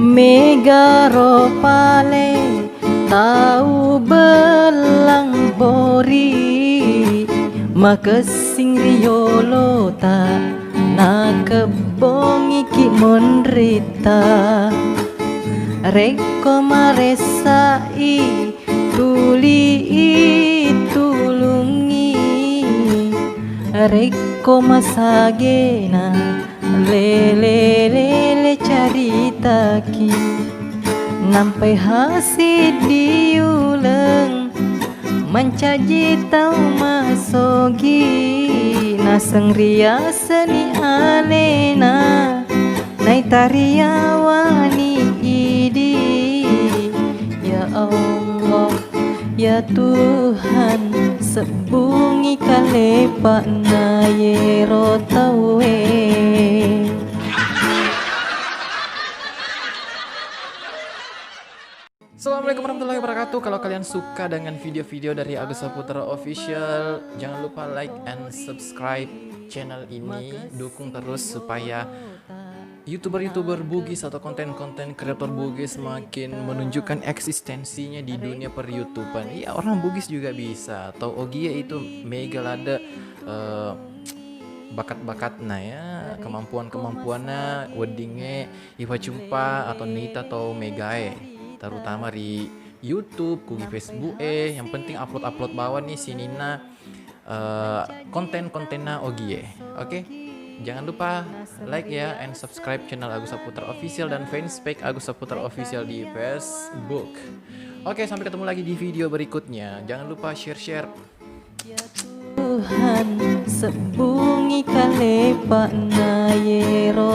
Mega ropale tahu belang bori makasing riolo ta nakebongi ki monrita reko maresai tuli tulungi reko masagena lele caritaki nampai hasil diulang mencaji tau masogi naseng ria seni alena nai tariawani idi ya Allah ya Tuhan sebungi kalepak na yero tawe. Assalamualaikum warahmatullahi wabarakatuh. Kalau kalian suka dengan video-video dari Agus Saputra Official, jangan lupa like and subscribe channel ini. Dukung terus supaya YouTuber-YouTuber Bugis atau konten-konten kreator Bugis makin menunjukkan eksistensinya di dunia per YouTubean. Iya, orang Bugis juga bisa. Atau Ogie itu mega lada bakat-bakatnya ya, kemampuan-kemampuannya weddingnya Iwa Cumpa atau Nita atau Megae, terutama di YouTube, kugi Facebook yang penting upload bawah nih si Nina konten-kontennya Ogie. Oke? Jangan lupa like ya and subscribe channel Agus Saputra Official dan fanspage Agus Saputra Official di Facebook. Oke, sampai ketemu lagi di video berikutnya. Jangan lupa share-share. Tuhan sebungi kalepak na yero